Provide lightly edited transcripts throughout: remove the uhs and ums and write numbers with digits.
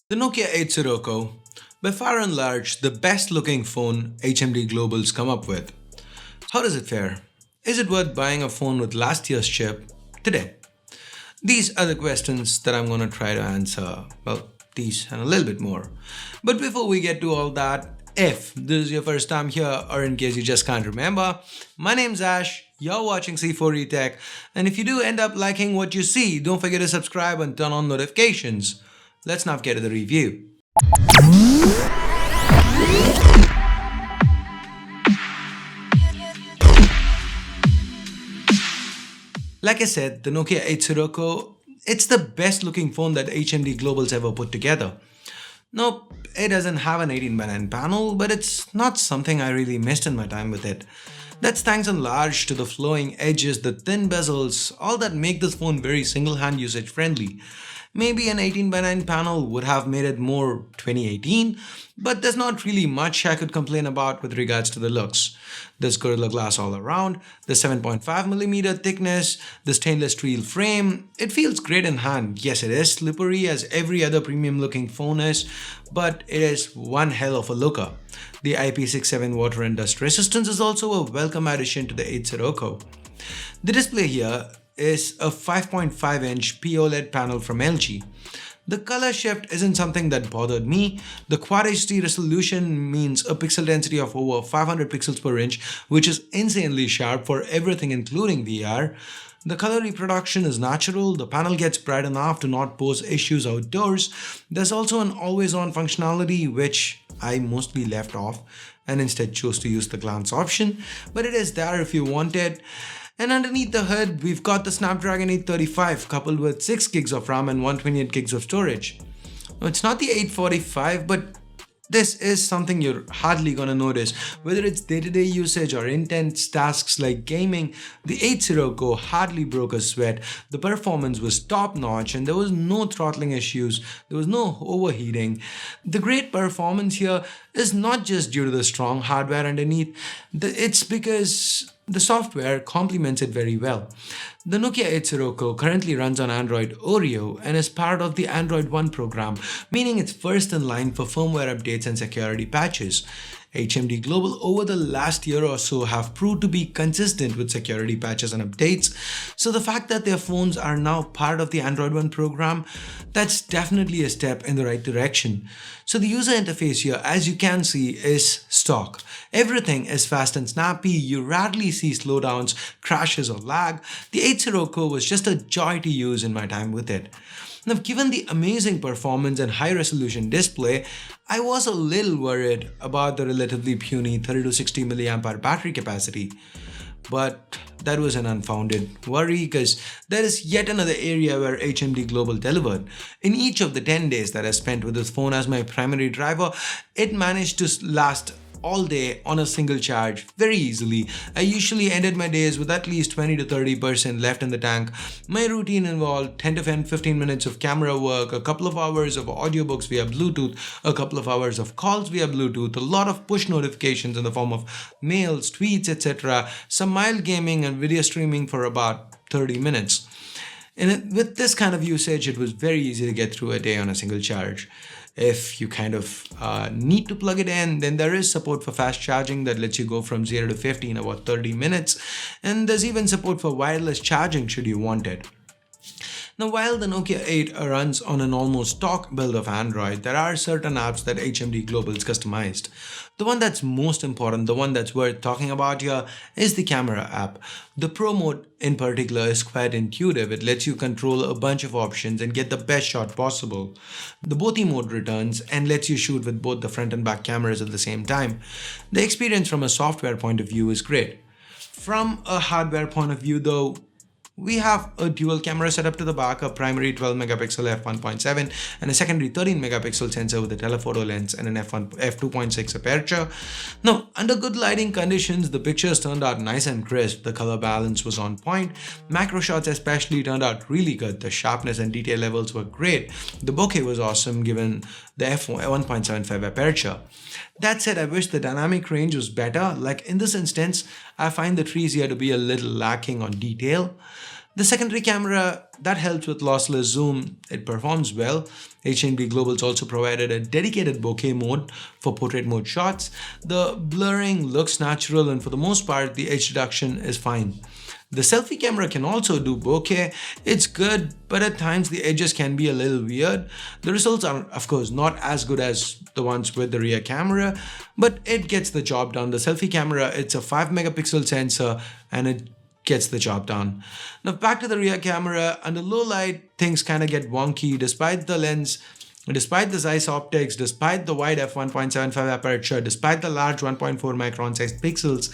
The Nokia 8 Sirocco, by far and large the best looking phone HMD Global's come up with. How does it fare? Is it worth buying a phone with last year's chip today? These are the questions that I'm going to try to answer. Well, these and a little bit more. But before we get to all that, if this is your first time here or in case you just can't remember, my name's Ash, you're watching C4E Tech, and if you do end up liking what you see, don't forget to subscribe and turn on notifications. Let's now get to the review. Like I said, the Nokia 8 Sirocco, it's the best looking phone that HMD Global's ever put together. Nope, it doesn't have an 18:9 panel, but it's not something I really missed in my time with it. That's thanks in large to the flowing edges, the thin bezels, all that make this phone very single-hand usage friendly. Maybe an 18:9 panel would have made it more 2018, but there's not really much I could complain about with regards to the looks. There's Gorilla Glass all around, the 7.5mm thickness, the stainless steel frame. It feels great in hand. Yes, it is slippery as every other premium looking phone is, but it is one hell of a looker. The IP67 water and dust resistance is also a welcome addition to the 8 Sirocco. The display here is a 5.5-inch POLED panel from LG. The color shift isn't something that bothered me. The QuadHD resolution means a pixel density of over 500 pixels per inch, which is insanely sharp for everything including VR. The color reproduction is natural, the panel gets bright enough to not pose issues outdoors. There's also an always-on functionality which I mostly left off and instead chose to use the glance option, but it is there if you want it. And underneath the hood, we've got the Snapdragon 835 coupled with 6 gigs of RAM and 128 gigs of storage. Now, it's not the 845, but this is something you're hardly gonna notice. Whether it's day-to-day usage or intense tasks like gaming, the 8 Sirocco hardly broke a sweat. The performance was top-notch and there was no throttling issues, there was no overheating. The great performance here is not just due to the strong hardware underneath, it's because the software complements it very well. The Nokia 8 Sirocco currently runs on Android Oreo and is part of the Android One program, meaning it's first in line for firmware updates and security patches. HMD Global over the last year or so have proved to be consistent with security patches and updates, so the fact that their phones are now part of the Android One program, that's definitely a step in the right direction. So the user interface here, as you can see, is stock. Everything is fast and snappy, you rarely see slowdowns, crashes or lag. The 8 Sirocco was just a joy to use in my time with it. Now, given the amazing performance and high resolution display, I was a little worried about the relatively puny 30 to 60 mAh battery capacity. But that was an unfounded worry because there is yet another area where HMD Global delivered. In each of the 10 days that I spent with this phone as my primary driver, it managed to last all day on a single charge very easily. I usually ended my days with at least 20 to 30% left in the tank. My routine involved 10 to 15 minutes of camera work, a couple of hours of audiobooks via Bluetooth, a couple of hours of calls via Bluetooth, a lot of push notifications in the form of mails, tweets, etc., some mild gaming and video streaming for about 30 minutes. And with this kind of usage, it was very easy to get through a day on a single charge. If you kind of need to plug it in, then there is support for fast charging that lets you go from 0 to 50 in about 30 minutes. And there's even support for wireless charging should you want it. Now, while the Nokia 8 runs on an almost stock build of Android, there are certain apps that HMD Global's customized. The one that's most important, the one that's worth talking about here, is the camera app. The Pro mode in particular is quite intuitive. It lets you control a bunch of options and get the best shot possible. The Boti mode returns and lets you shoot with both the front and back cameras at the same time. The experience from a software point of view is great. From a hardware point of view though, we have a dual camera setup to the back, a primary 12 megapixel f1.7 and a secondary 13 megapixel sensor with a telephoto lens and an f2.6 aperture. Now, under good lighting conditions, the pictures turned out nice and crisp. The color balance was on point. Macro shots especially turned out really good. The sharpness and detail levels were great. The bokeh was awesome given the f1.75 aperture. That said, I wish the dynamic range was better. Like in this instance, I find the trees here to be a little lacking on detail. The secondary camera that helps with lossless zoom, it performs well. HMD Global's also provided a dedicated bokeh mode for portrait mode shots. The blurring looks natural and for the most part the edge reduction is fine. The selfie camera can also do bokeh. It's good, but at times the edges can be a little weird. The results are of course not as good as the ones with the rear camera, but it gets the job done. The selfie camera, it's a 5 megapixel sensor and it gets the job done. Now back to the rear camera. Under low light, things kind of get wonky despite the lens, despite the Zeiss optics, despite the wide f1.75 aperture, despite the large 1.4 micron sized pixels.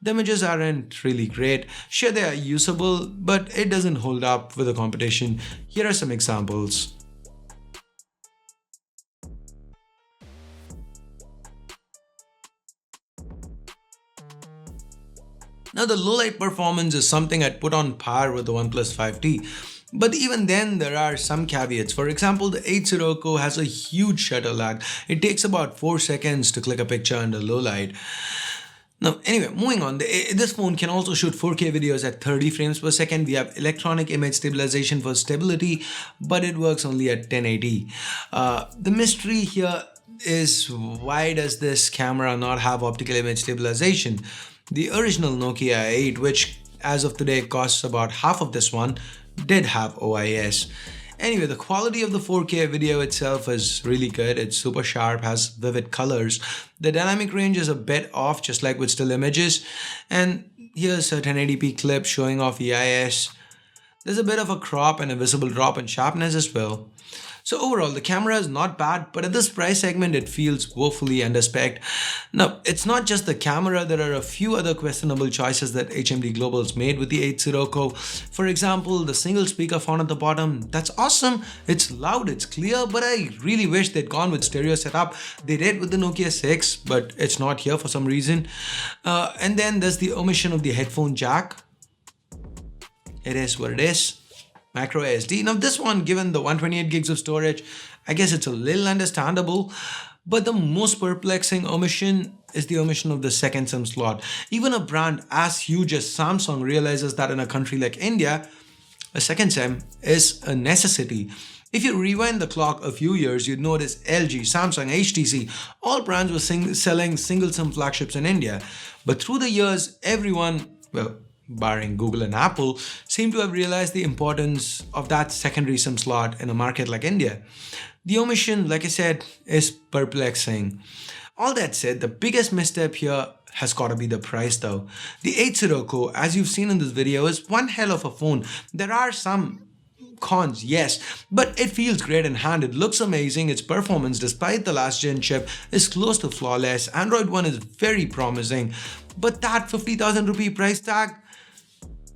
The images aren't really great. Sure, they are usable, but it doesn't hold up with the competition. Here are some examples. Now the low light performance is something I'd put on par with the OnePlus 5T. But even then, there are some caveats. For example, the 8 Sirocco has a huge shutter lag. It takes about 4 seconds to click a picture under low light. Now, anyway, moving on, this phone can also shoot 4K videos at 30 frames per second. We have electronic image stabilization for stability, but it works only at 1080. The mystery here is, why does this camera not have optical image stabilization? The original Nokia 8, which as of today costs about half of this one, did have OIS. Anyway, the quality of the 4K video itself is really good. It's super sharp, has vivid colors. The dynamic range is a bit off, just like with still images. And here's a 1080p clip showing off EIS. There's a bit of a crop and a visible drop in sharpness as well. So overall, the camera is not bad, but at this price segment, it feels woefully underspec. Now, it's not just the camera. There are a few other questionable choices that HMD Global's made with the 8 Sirocco. For example, the single speaker font at the bottom. That's awesome. It's loud, it's clear, but I really wish they'd gone with stereo setup. They did with the Nokia 6, but it's not here for some reason. And then there's the omission of the headphone jack. It is what it is. Micro SD. Now this one, given the 128 gigs of storage, I guess it's a little understandable. But the most perplexing omission is the omission of the second SIM slot. Even a brand as huge as Samsung realizes that in a country like India, a second SIM is a necessity. If you rewind the clock a few years, you'd notice LG, Samsung, HTC, all brands were selling single SIM flagships in India. But through the years, everyone, well, barring Google and Apple, seem to have realized the importance of that secondary SIM slot in a market like India. The omission, like I said, is perplexing. All that said, the biggest misstep here has got to be the price though. The 8 Sirocco, as you've seen in this video, is one hell of a phone. There are some cons, yes, but it feels great in hand. It looks amazing. Its performance, despite the last gen chip, is close to flawless. Android One is very promising, but that 50,000 rupee price tag,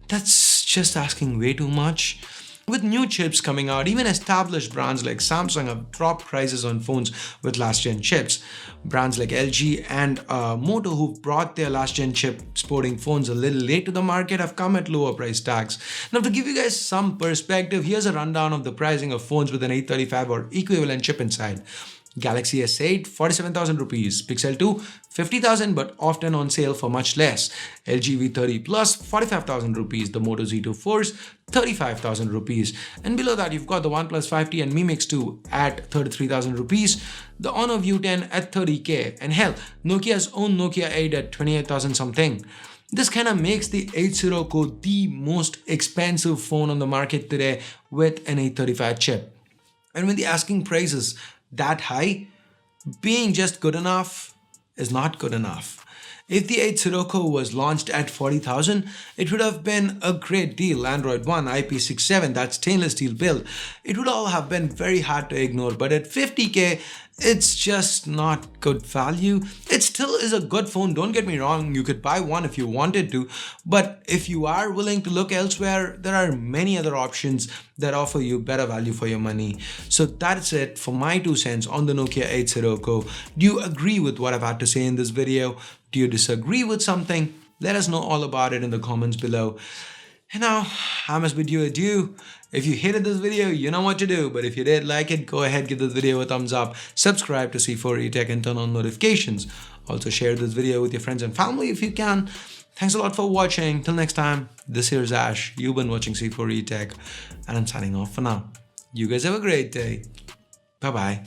that's just asking way too much. With new chips coming out, even established brands like Samsung have dropped prices on phones with last gen chips. Brands like LG and Moto, who've brought their last gen chip sporting phones a little late to the market, have come at lower price tags. Now, to give you guys some perspective, here's a rundown of the pricing of phones with an 835 or equivalent chip inside. Galaxy S8, 47,000 rupees. Pixel 2, 50,000 but often on sale for much less. LG V30 Plus, 45,000 rupees. The Moto Z2 Force, 35,000 rupees. And below that, you've got the OnePlus 5T and Mi Mix 2 at 33,000 rupees. The Honor View 10 at 30k. And hell, Nokia's own Nokia 8 at 28,000 something. This kind of makes the 8 Sirocco the most expensive phone on the market today with an 835 chip. And when the asking price is that high, being just good enough is not good enough. If the 8 Sirocco was launched at 40,000, it would have been a great deal. Android One, IP67, that stainless steel build, it would all have been very hard to ignore. But at 50k, it's just not good value. It still is a good phone, don't get me wrong. You could buy one if you wanted to, but if you are willing to look elsewhere, there are many other options that offer you better value for your money. So that's it for my 2 cents on the Nokia 8 Sirocco. Do you agree with what I've had to say in this video? Do you disagree with something? Let us know all about it in the comments below. And now, I must bid you adieu. If you hated this video, you know what to do. But if you did like it, go ahead, give this video a thumbs up. Subscribe to C4E Tech and turn on notifications. Also share this video with your friends and family if you can. Thanks a lot for watching. Till next time, this here's Ash. You've been watching C4E Tech, and I'm signing off for now. You guys have a great day. Bye bye.